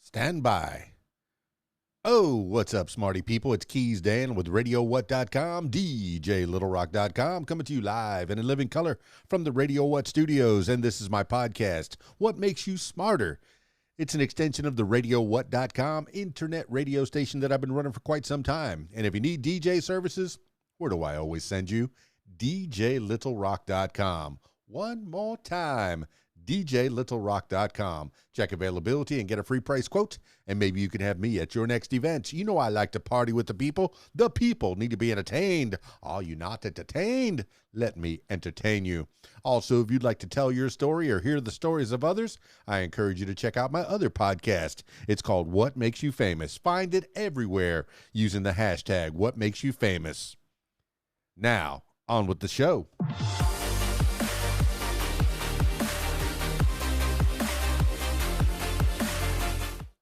Stand by. Oh, what's up, smarty people? It's KeysDAN with RadioWhat.com, DJLittleRock.com, coming to you live and in living color from the Radio What studios. And this is my podcast, What Makes You Smarter? It's an extension of the RadioWhat.com internet radio station that I've been running for quite some time. And if you need DJ services, where do I always send you? DJLittleRock.com. One more time, DJLittleRock.com. Check availability and get a free price quote, and maybe you can have me at your next event. You know I like to party with the people. The people need to be entertained. Are you not entertained? Let me entertain you. Also, if you'd like to tell your story or hear the stories of others, I encourage you to check out my other podcast. It's called What Makes You Famous. Find it everywhere using the hashtag What Makes You Famous. Now, on with the show.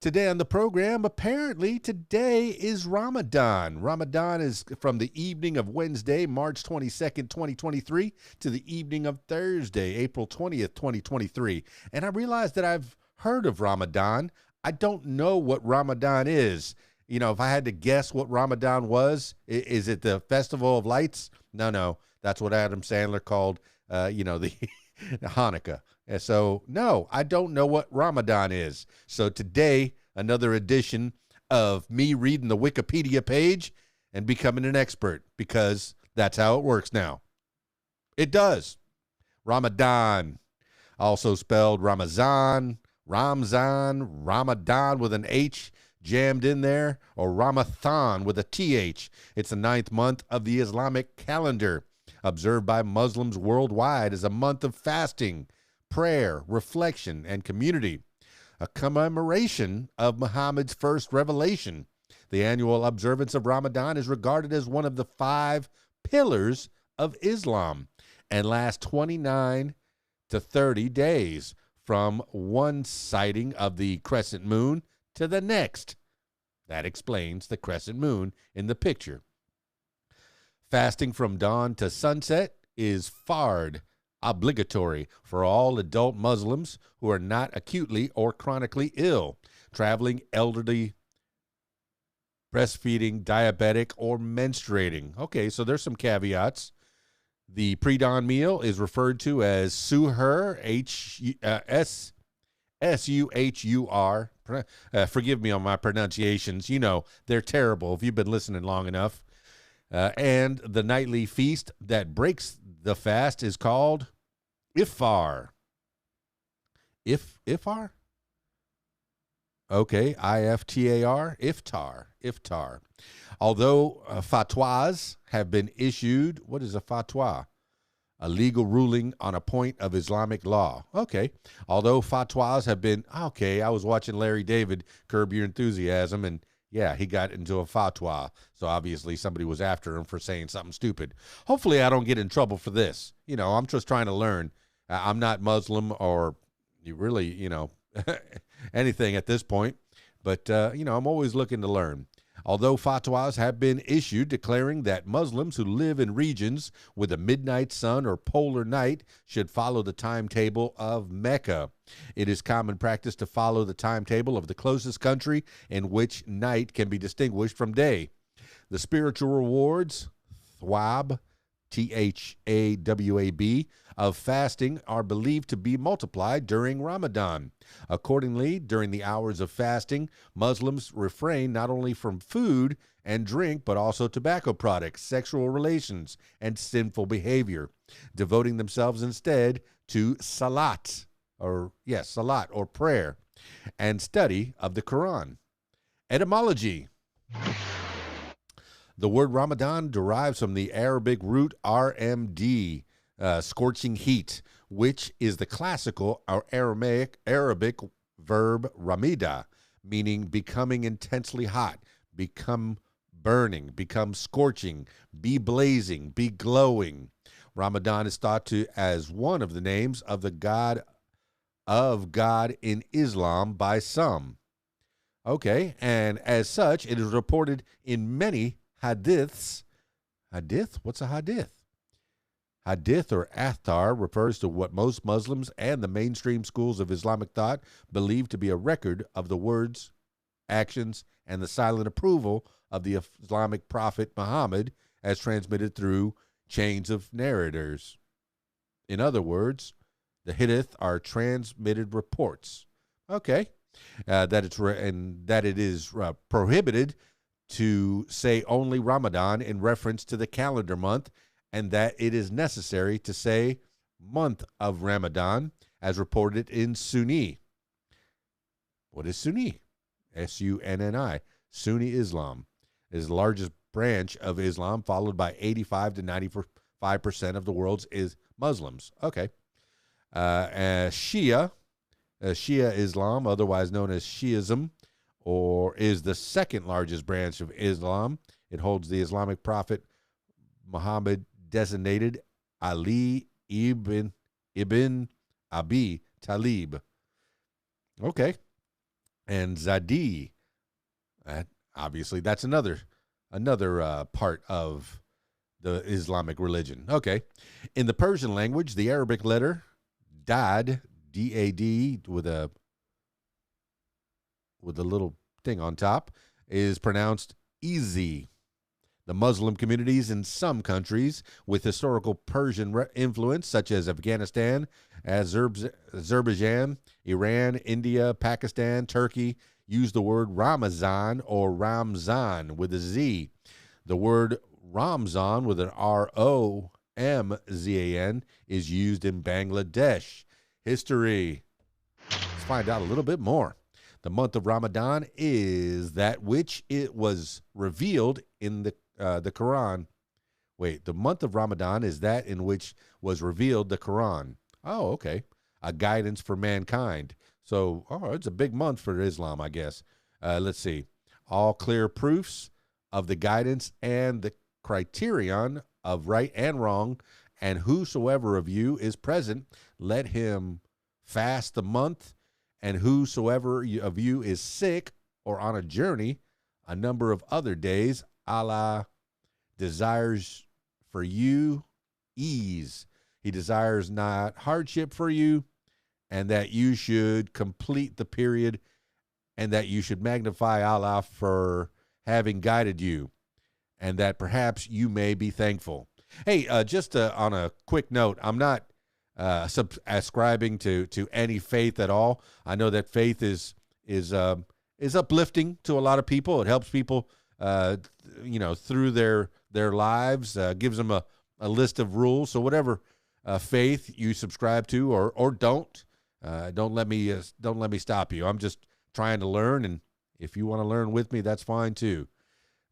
Today on the program, apparently today is Ramadan. Ramadan is from the evening of Wednesday, March 22nd, 2023, to the evening of Thursday, April 20th, 2023. And I realized that I've heard of Ramadan. I don't know what Ramadan is. You know, if I had to guess what Ramadan was, is it the Festival of Lights? No, that's what Adam Sandler called, the Hanukkah. So, no, I don't know what Ramadan is. So today, another edition of me reading the Wikipedia page and becoming an expert, because that's how it works now. It does. Ramadan, also spelled Ramazan, Ramadan with an H jammed in there, or Ramadan with a TH. It's the 9th month of the Islamic calendar, observed by Muslims worldwide as a month of fasting, prayer, reflection, and community, a commemoration of Muhammad's first revelation. The annual observance of Ramadan is regarded as one of the 5 pillars of Islam and lasts 29 to 30 days from one sighting of the crescent moon to the next. That explains the crescent moon in the picture. Fasting from dawn to sunset is fard, obligatory for all adult Muslims who are not acutely or chronically ill, traveling, elderly, breastfeeding, diabetic, or menstruating. Okay, so there's some caveats. The pre-dawn meal is referred to as suhur, S-U-H-U-R. Forgive me on my pronunciations. You know, they're terrible if you've been listening long enough. And the nightly feast that breaks the fast is called iftar. Iftar? Okay, I-F-T-A-R, iftar. Although fatwas have been issued, what is a fatwa? A legal ruling on a point of Islamic law. Okay, although fatwas have been, I was watching Larry David, Curb Your Enthusiasm, and yeah, he got into a fatwa. So obviously somebody was after him for saying something stupid. Hopefully I don't get in trouble for this. You know, I'm just trying to learn. I'm not Muslim or really, anything at this point. But, I'm always looking to learn. Although fatwas have been issued declaring that Muslims who live in regions with a midnight sun or polar night should follow the timetable of Mecca, it is common practice to follow the timetable of the closest country in which night can be distinguished from day. The spiritual rewards, thawab, Thawab, of fasting are believed to be multiplied during Ramadan. Accordingly, during the hours of fasting, Muslims refrain not only from food and drink, but also tobacco products, sexual relations, and sinful behavior, devoting themselves instead to salat or prayer and study of the Quran. Etymology. The word Ramadan derives from the Arabic root RMD, scorching heat, which is the classical or Arabic verb ramida, meaning becoming intensely hot, become burning, become scorching, be blazing, be glowing. Ramadan is thought to as one of the names of the God in Islam by some. Okay, and as such, it is reported in many hadiths. Hadith? What's a hadith? Hadith or Athar refers to what most Muslims and the mainstream schools of Islamic thought believe to be a record of the words, actions, and the silent approval of the Islamic prophet Muhammad as transmitted through chains of narrators. In other words, the Hadith are transmitted reports. Okay. That it is prohibited to say only Ramadan in reference to the calendar month, and that it is necessary to say month of Ramadan as reported in Sunni. What is Sunni? Sunni. Sunni Islam is the largest branch of Islam, followed by 85 to 95% of the world's Muslims. Okay. Shia Islam, otherwise known as Shiism, or is the second largest branch of Islam. It holds the Islamic prophet Muhammad designated Ali ibn Abi Talib. Okay. And Zadi, obviously that's another part of the Islamic religion. Okay. In the Persian language, the Arabic letter Dad, D-A-D, with a little thing on top, is pronounced easy. The Muslim communities in some countries with historical Persian influence, such as Afghanistan, Azerbaijan, Iran, India, Pakistan, Turkey, use the word Ramazan or Ramzan with a Z. The word Ramzan with an R-O-M-Z-A-N is used in Bangladesh. History. Let's find out a little bit more. The month of Ramadan is that which it was revealed in the Quran. Wait, the month of Ramadan is that in which was revealed the Quran. Oh, okay. A guidance for mankind. So, it's a big month for Islam, I guess. Let's see. All clear proofs of the guidance and the criterion of right and wrong, and whosoever of you is present, let him fast the month, and whosoever of you is sick or on a journey, a number of other days, Allah desires for you ease. He desires not hardship for you, and that you should complete the period, and that you should magnify Allah for having guided you, and that perhaps you may be thankful. Hey, just on a quick note, I'm not ascribing to any faith at all. I know that faith is uplifting to a lot of people. It helps people, through their lives, gives them a list of rules. So whatever faith you subscribe to or don't let me stop you. I'm just trying to learn, and if you want to learn with me, that's fine too.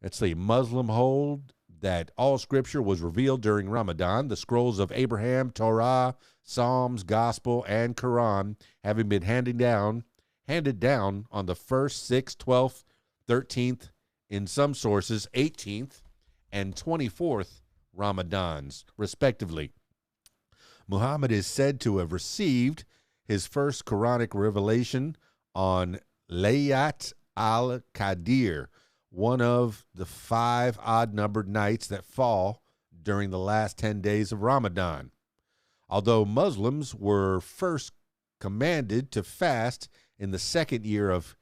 Let's see. Muslim hold that all scripture was revealed during Ramadan. The scrolls of Abraham, Torah, Psalms, Gospel, and Quran having been handed down on the 1st, 6th, 12th, 13th, in some sources, 18th, and 24th Ramadans, respectively. Muhammad is said to have received his first Quranic revelation on Laylat al-Qadir, one of the 5 odd-numbered nights that fall during the last 10 days of Ramadan. Although Muslims were first commanded to fast in the second year of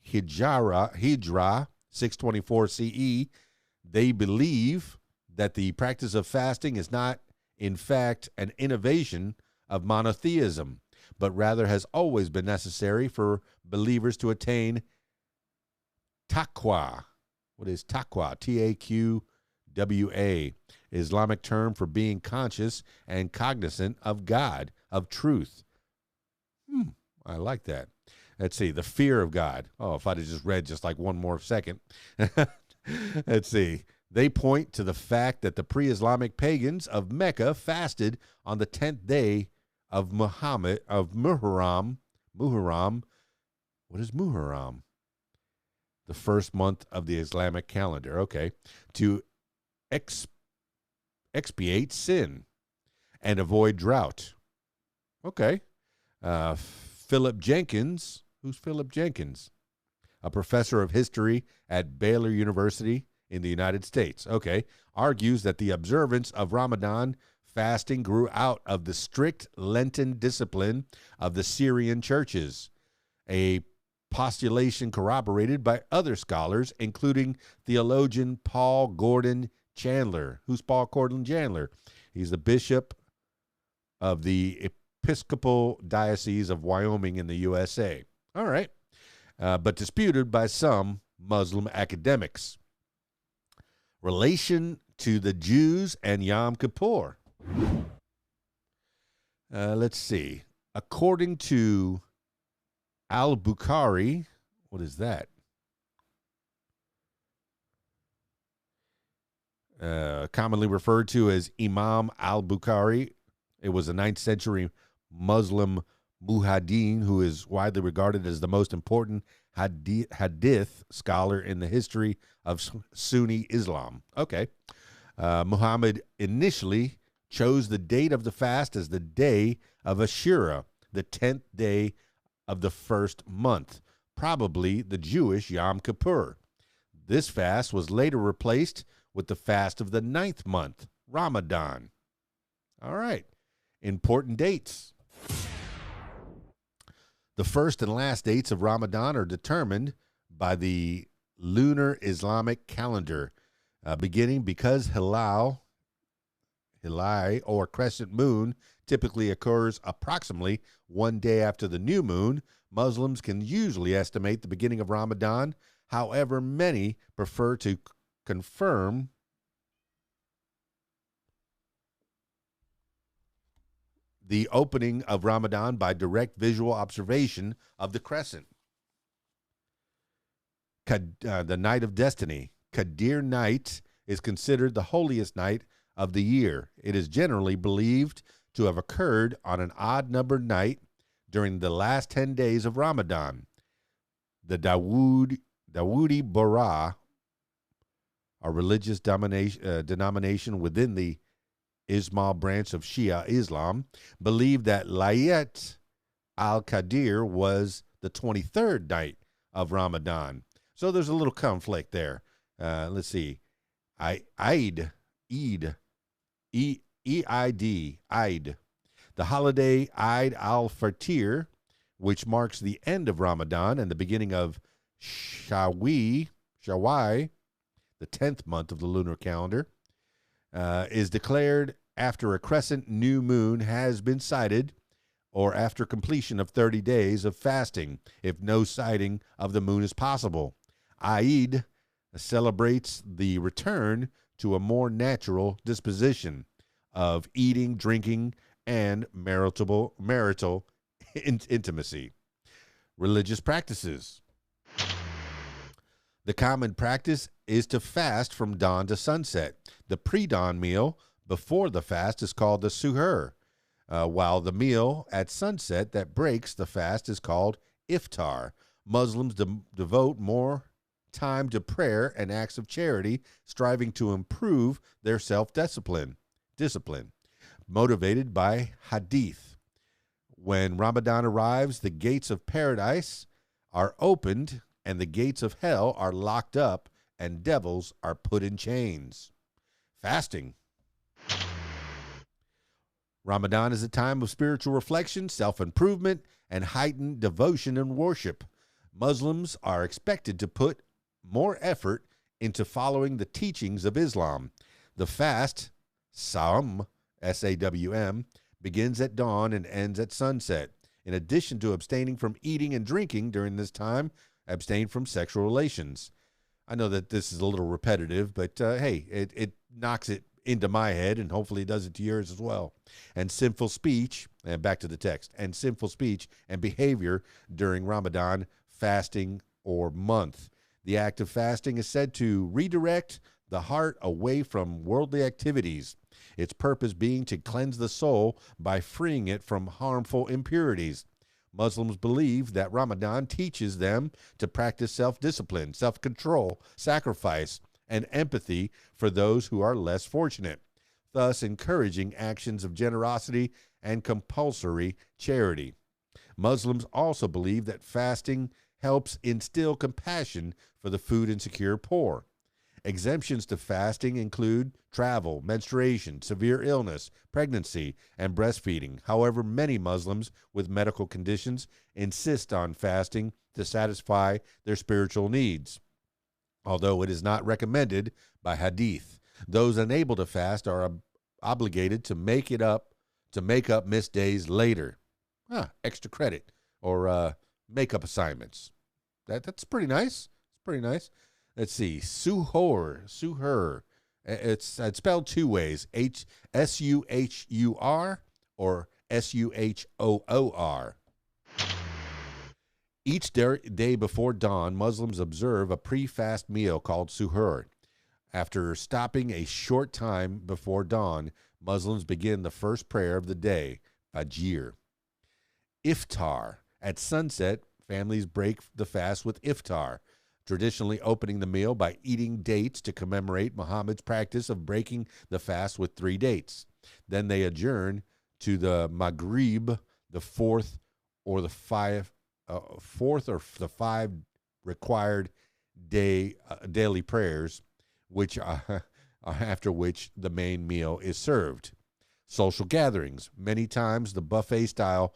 Hijra 624 CE, they believe that the practice of fasting is not, in fact, an innovation of monotheism, but rather has always been necessary for believers to attain taqwa. What is taqwa? T-A-Q-W-A. Islamic term for being conscious and cognizant of God, of truth. I like that. Let's see. The fear of God. Oh, if I'd have just read just like one more second. Let's see. They point to the fact that the pre-Islamic pagans of Mecca fasted on the 10th day of Muharram. What is Muharram? The first month of the Islamic calendar. Okay. To expiate sin and avoid drought. Okay. Philip Jenkins. Who's Philip Jenkins? A professor of history at Baylor University in the United States. Okay. Argues that the observance of Ramadan Fasting grew out of the strict Lenten discipline of the Syrian churches, a postulation corroborated by other scholars, including theologian Paul Gordon Chandler. Who's Paul Gordon Chandler? He's the bishop of the Episcopal Diocese of Wyoming in the USA. All right. But disputed by some Muslim academics. Relation to the Jews and Yom Kippur. Let's see. According to al-Bukhari, what is that? Commonly referred to as Imam al-Bukhari. It was a 9th century Muslim muhaddin who is widely regarded as the most important hadith scholar in the history of Sunni Islam. Okay. Muhammad initially chose the date of the fast as the day of Ashura, the 10th day of the first month, probably the Jewish Yom Kippur. This fast was later replaced with the fast of the 9th month, Ramadan. All right. Important dates. The first and last dates of Ramadan are determined by the lunar Islamic calendar, beginning because Hilal or crescent moon typically occurs approximately one day after the new moon. Muslims can usually estimate the beginning of Ramadan. However, many prefer to confirm the opening of Ramadan by direct visual observation of the crescent. The night of destiny. Qadir night is considered the holiest night of the year. It is generally believed to have occurred on an odd-numbered night during the last 10 days of Ramadan. The Dawoodi Bohra, a religious denomination within the Ismail branch of Shia Islam, believed that Laylat al-Qadr was the 23rd night of Ramadan. So there's a little conflict there. Let's see. Eid. The holiday Eid al-Fitr, which marks the end of Ramadan and the beginning of Shawwal, the 10th month of the lunar calendar, is declared after a crescent new moon has been sighted or after completion of 30 days of fasting, if no sighting of the moon is possible. Eid celebrates the return to a more natural disposition of eating, drinking, and marital intimacy. Religious practices. The common practice is to fast from dawn to sunset. The pre-dawn meal before the fast is called the suhoor, while the meal at sunset that breaks the fast is called iftar. Muslims devote more time to prayer and acts of charity, striving to improve their self-discipline, motivated by hadith. When Ramadan arrives, the gates of paradise are opened and the gates of hell are locked up and devils are put in chains. Fasting. Ramadan is a time of spiritual reflection, self-improvement, and heightened devotion and worship. Muslims are expected to put more effort into following the teachings of Islam. The fast, Sawm, S-A-W-M, begins at dawn and ends at sunset. In addition to abstaining from eating and drinking during this time, abstain from sexual relations. I know that this is a little repetitive, but hey, it knocks it into my head, and hopefully it does it to yours as well. And sinful speech, and back to the text, and sinful speech and behavior during Ramadan, fasting, or month. The act of fasting is said to redirect the heart away from worldly activities, its purpose being to cleanse the soul by freeing it from harmful impurities. Muslims believe that Ramadan teaches them to practice self-discipline, self-control, sacrifice, and empathy for those who are less fortunate, thus encouraging actions of generosity and compulsory charity. Muslims also believe that fasting helps instill compassion for the food insecure poor. Exemptions to fasting include travel, menstruation, severe illness, pregnancy, and breastfeeding. However, many Muslims with medical conditions insist on fasting to satisfy their spiritual needs, although it is not recommended by hadith. Those unable to fast are obligated to make up missed days later. Extra credit or makeup assignments. That's pretty nice. It's pretty nice. Let's see. Suhur. It's spelled two ways. Suhur or Suhoor. Each day before dawn, Muslims observe a pre-fast meal called suhur. After stopping a short time before dawn, Muslims begin the first prayer of the day, Fajr. Iftar. At sunset, families break the fast with iftar, traditionally opening the meal by eating dates to commemorate Muhammad's practice of breaking the fast with 3 dates. Then they adjourn to the Maghrib, the fourth or the five required daily prayers, which after which the main meal is served. Social gatherings, many times the buffet style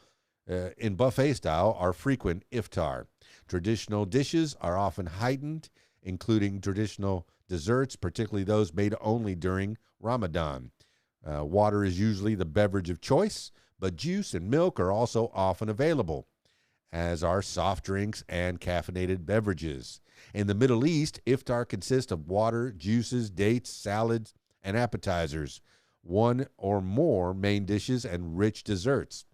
are frequent iftar. Traditional dishes are often heightened, including traditional desserts, particularly those made only during Ramadan. Water is usually the beverage of choice, but juice and milk are also often available, as are soft drinks and caffeinated beverages. In the Middle East, iftar consists of water, juices, dates, salads, and appetizers, one or more main dishes, and rich desserts,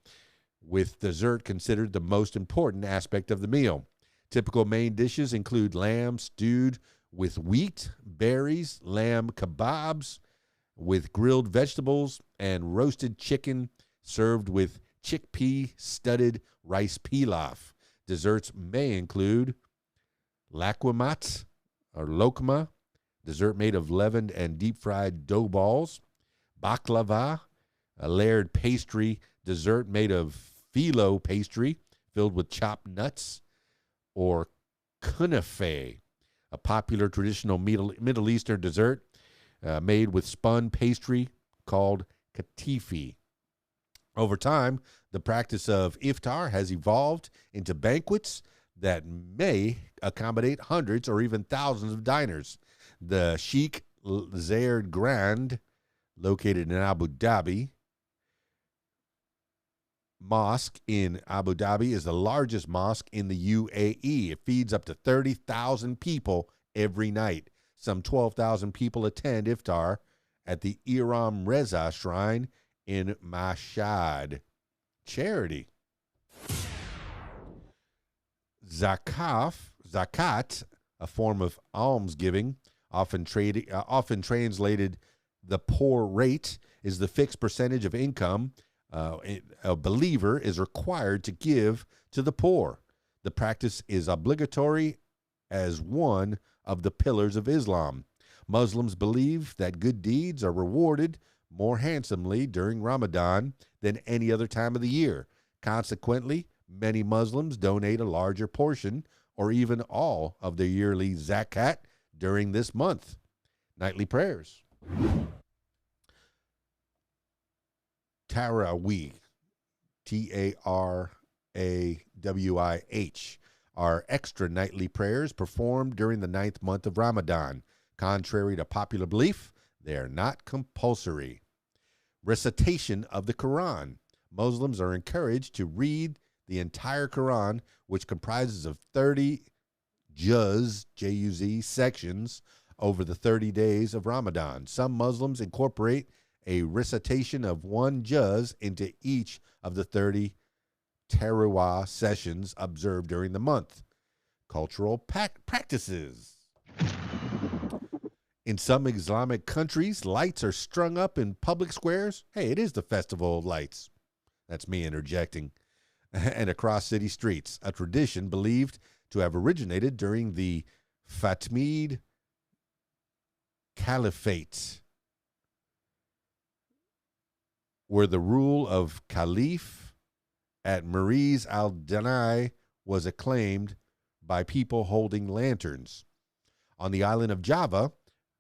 with dessert considered the most important aspect of the meal. Typical main dishes include lamb stewed with wheat, berries, lamb kebabs with grilled vegetables, and roasted chicken served with chickpea-studded rice pilaf. Desserts may include lakwamat or lokma, dessert made of leavened and deep-fried dough balls; baklava, a layered pastry dessert made of phyllo pastry filled with chopped nuts; or kunafe, a popular traditional Middle Eastern dessert made with spun pastry called katifi. Over time, the practice of iftar has evolved into banquets that may accommodate hundreds or even thousands of diners. The Sheikh Zayed Grand, located in Abu Dhabi, Mosque in Abu Dhabi is the largest mosque in the UAE. It feeds up to 30,000 people every night. Some 12,000 people attend iftar at the Iram Reza Shrine in Mashhad. Charity. Zakat, a form of almsgiving, often translated the poor rate, is the fixed percentage of income a believer is required to give to the poor. The practice is obligatory as one of the pillars of Islam. Muslims believe that good deeds are rewarded more handsomely during Ramadan than any other time of the year. Consequently, many Muslims donate a larger portion or even all of their yearly zakat during this month. Nightly prayers. Tarawih, Tarawih, are extra nightly prayers performed during the 9th month of Ramadan. Contrary to popular belief, they are not compulsory. Recitation of the Quran. Muslims are encouraged to read the entire Quran, which comprises of 30 juz, J-U-Z, sections over the 30 days of Ramadan. Some Muslims incorporate a recitation of one juz into each of the 30 Tarawih sessions observed during the month. Cultural practices. In some Islamic countries, lights are strung up in public squares. Hey, it is the Festival of Lights. That's me interjecting. And across city streets, a tradition believed to have originated during the Fatimid Caliphate, where the rule of Caliph at Mariz al-Danai was acclaimed by people holding lanterns. On the island of Java,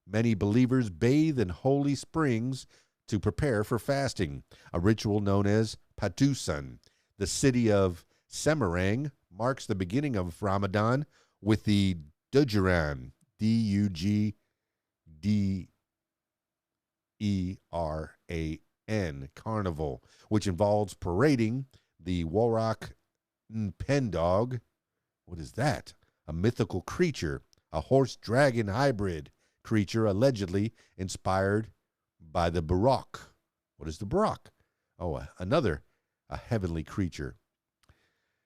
Many believers bathe in holy springs to prepare for fasting, a ritual known as Patusan. The city of Semarang marks the beginning of Ramadan with the Dujuran, Dugderan carnival, which involves parading the Warak Pendog. What is that? A mythical creature, a horse-dragon hybrid creature allegedly inspired by the Baroque. What is the Baroque? Oh, a heavenly creature.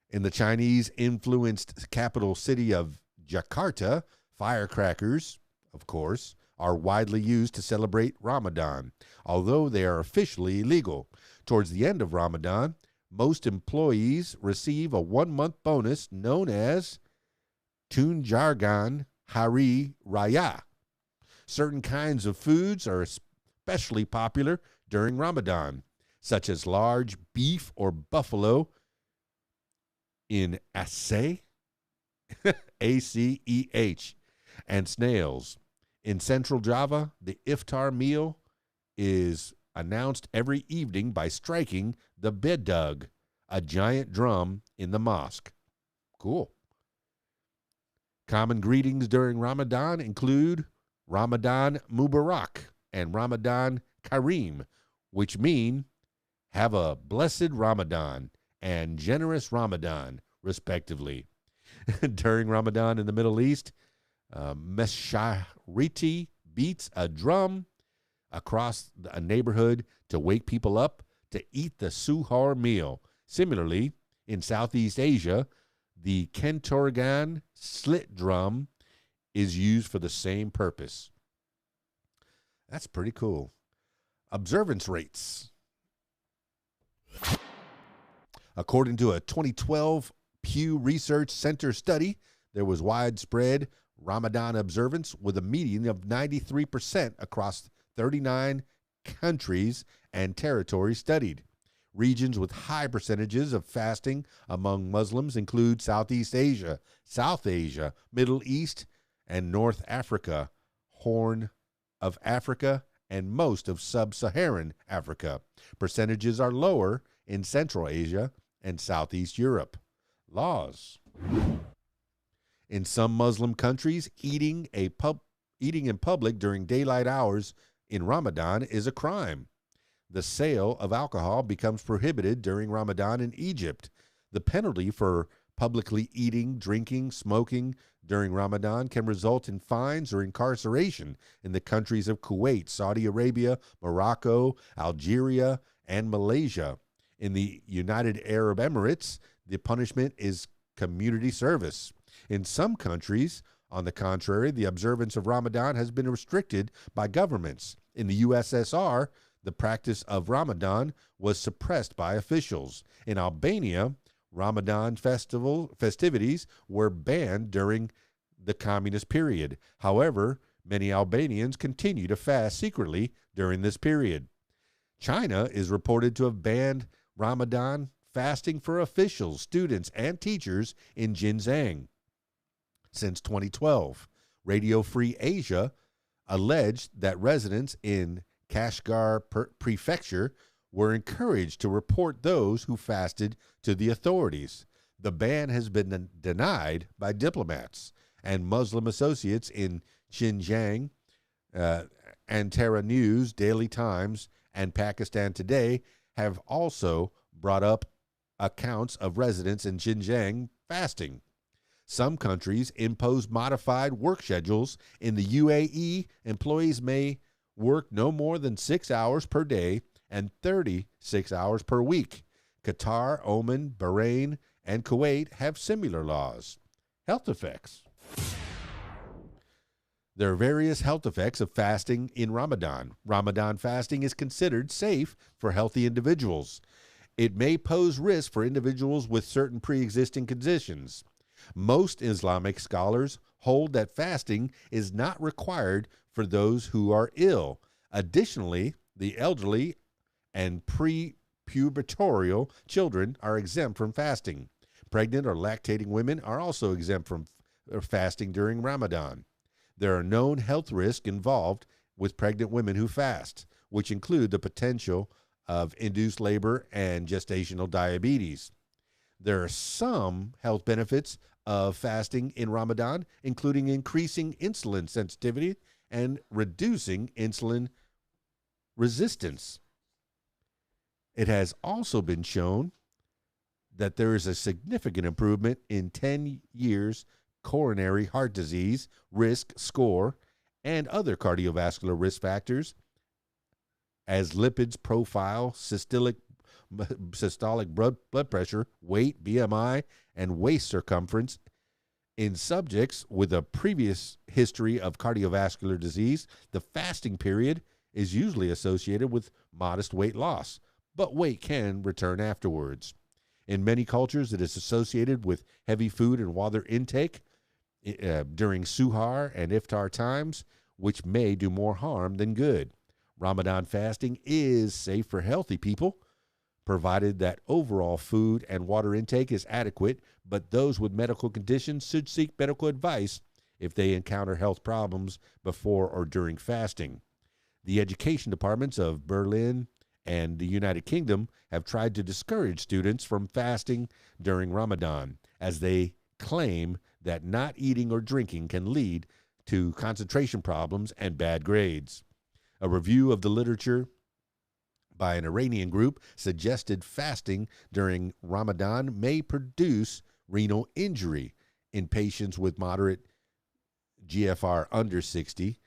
In the Chinese-influenced capital city of Jakarta, firecrackers, of course, are widely used to celebrate Ramadan, although they are officially illegal. Towards the end of Ramadan, most employees receive a 1-month bonus known as Tunjangan Hari Raya. Certain kinds of foods are especially popular during Ramadan, such as large beef or buffalo in Aceh, Aceh, and snails. In Central Java, the iftar meal is announced every evening by striking the bedug, a giant drum in the mosque. Cool. Common greetings during Ramadan include Ramadan Mubarak and Ramadan Kareem, which mean have a blessed Ramadan and generous Ramadan, respectively. During Ramadan in the Middle East, Meshariti beats a drum across a neighborhood to wake people up to eat the suhoor meal. Similarly, in Southeast Asia, the Kentorgan slit drum is used for the same purpose. That's pretty cool. Observance rates. According to a 2012 Pew Research Center study, there was widespread Ramadan observance with a median of 93% across 39 countries and territories studied. Regions with high percentages of fasting among Muslims include Southeast Asia, South Asia, Middle East, and North Africa, Horn of Africa, and most of sub-Saharan Africa. Percentages are lower in Central Asia and Southeast Europe. Laws. In some Muslim countries, eating in public during daylight hours in Ramadan is a crime. The sale of alcohol becomes prohibited during Ramadan in Egypt. The penalty for publicly eating, drinking, smoking during Ramadan can result in fines or incarceration in the countries of Kuwait, Saudi Arabia, Morocco, Algeria, and Malaysia. In the United Arab Emirates, the punishment is community service. In some countries, on the contrary, the observance of Ramadan has been restricted by governments. In the USSR, the practice of Ramadan was suppressed by officials. In Albania, Ramadan festivities were banned during the communist period. However, many Albanians continue to fast secretly during this period. China is reported to have banned Ramadan fasting for officials, students, and teachers in Xinjiang since 2012. Radio Free Asia alleged that residents in Kashgar Prefecture were encouraged to report those who fasted to the authorities. The ban has been denied by diplomats, and Muslim associates in Xinjiang, Antara News, Daily Times, and Pakistan Today have also brought up accounts of residents in Xinjiang fasting. Some countries impose modified work schedules. In the UAE, employees may work no more than 6 hours per day and 36 hours per week. Qatar, Oman, Bahrain, and Kuwait have similar laws. Health effects. There are various health effects of fasting in Ramadan. Ramadan fasting is considered safe for healthy individuals. It may pose risk for individuals with certain pre-existing conditions. Most Islamic scholars hold that fasting is not required for those who are ill. Additionally, the elderly and pre-pubertal children are exempt from fasting. Pregnant or lactating women are also exempt from fasting during Ramadan. There are known health risks involved with pregnant women who fast, which include the potential of induced labor and gestational diabetes. There are some health benefits of fasting in Ramadan, including increasing insulin sensitivity and reducing insulin resistance. It has also been shown that there is a significant improvement in 10 years coronary heart disease risk score and other cardiovascular risk factors as lipids profile, systolic blood pressure, weight, BMI, and waist circumference in subjects with a previous history of cardiovascular disease. The fasting period is usually associated with modest weight loss, but weight can return afterwards. In many cultures, it is associated with heavy food and water intake during suhar and iftar times, which may do more harm than good. Ramadan fasting is safe for healthy people, provided that overall food and water intake is adequate, but those with medical conditions should seek medical advice if they encounter health problems before or during fasting. The education departments of Berlin and the United Kingdom have tried to discourage students from fasting during Ramadan, as they claim that not eating or drinking can lead to concentration problems and bad grades. A review of the literature by an Iranian group suggested fasting during Ramadan may produce renal injury in patients with moderate GFR under 60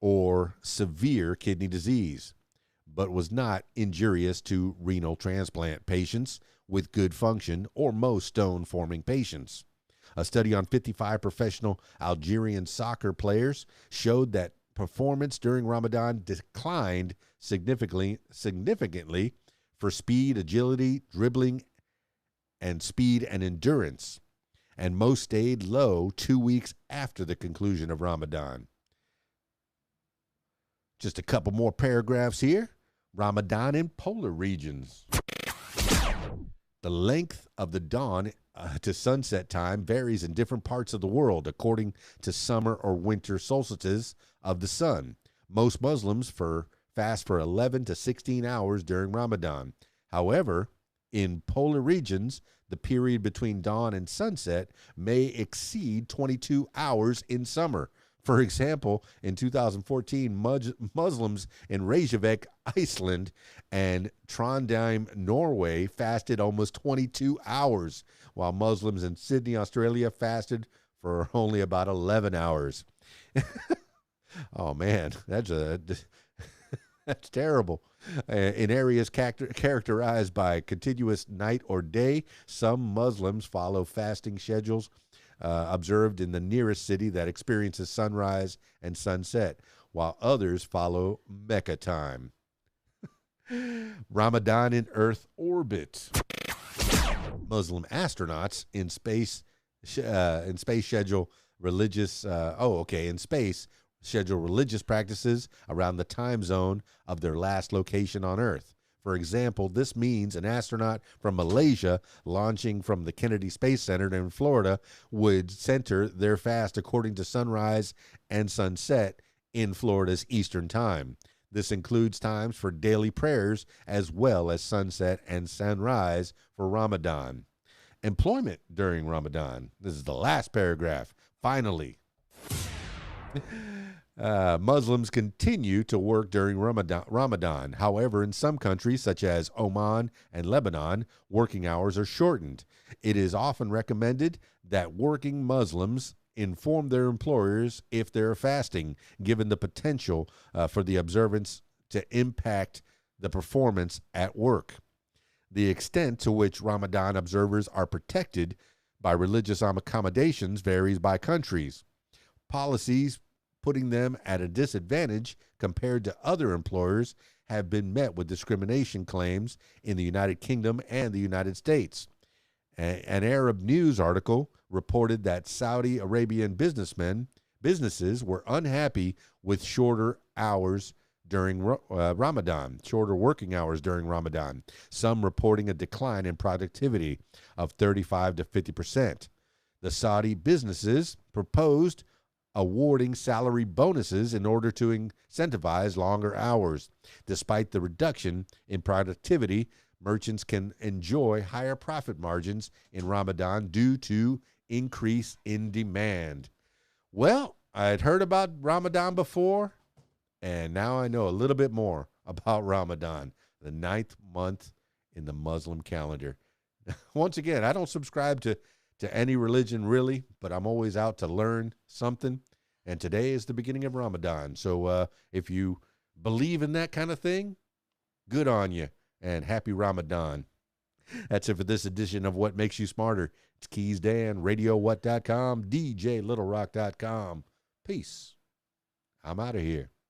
or severe kidney disease, but was not injurious to renal transplant patients with good function or most stone-forming patients. A study on 55 professional Algerian soccer players showed that performance during Ramadan declined significantly for speed, agility, dribbling, and speed and endurance, and most stayed low 2 weeks after the conclusion of Ramadan. Just a couple more paragraphs here. Ramadan in polar regions. The length of the dawn to sunset time varies in different parts of the world according to summer or winter solstices of the sun. Most Muslims fast for 11 to 16 hours during Ramadan. However, in polar regions, the period between dawn and sunset may exceed 22 hours in summer. For example, in 2014, Muslims in Reykjavik, Iceland, and Trondheim, Norway, fasted almost 22 hours, while Muslims in Sydney, Australia, fasted for only about 11 hours. Oh, man, that's terrible. In areas characterized by continuous night or day, some Muslims follow fasting schedules observed in the nearest city that experiences sunrise and sunset, while others follow Mecca time. Ramadan in Earth orbit. Muslim astronauts in space schedule religious schedule religious practices around the time zone of their last location on Earth. For example, this means an astronaut from Malaysia launching from the Kennedy Space Center in Florida would center their fast according to sunrise and sunset in Florida's Eastern Time. This includes times for daily prayers as well as sunset and sunrise for Ramadan. Employment during Ramadan. This is the last paragraph. Finally. Muslims continue to work during Ramadan. However, in some countries, such as Oman and Lebanon, working hours are shortened. It is often recommended that working Muslims inform their employers if they're fasting, given the potential for the observance to impact the performance at work. The extent to which Ramadan observers are protected by religious accommodations varies by countries. Policies putting them at a disadvantage compared to other employers have been met with discrimination claims in the United Kingdom and the United States. An Arab news article reported that Saudi Arabian businesses were unhappy with shorter hours during Ramadan, shorter working hours during Ramadan, some reporting a decline in productivity of 35 to 50%. The Saudi businesses proposed awarding salary bonuses in order to incentivize longer hours. Despite the reduction in productivity, merchants can enjoy higher profit margins in Ramadan due to increase in demand. Well, I had heard about Ramadan before, and now I know a little bit more about Ramadan, the 9th month in the Muslim calendar. Once again, I don't subscribe to any religion really, but I'm always out to learn something. And today is the beginning of Ramadan. So if you believe in that kind of thing, good on you, and happy Ramadan. That's it for this edition of What Makes You Smarter. It's KeysDAN, RadioWhat.com, DJLittleRock.com. Peace. I'm out of here.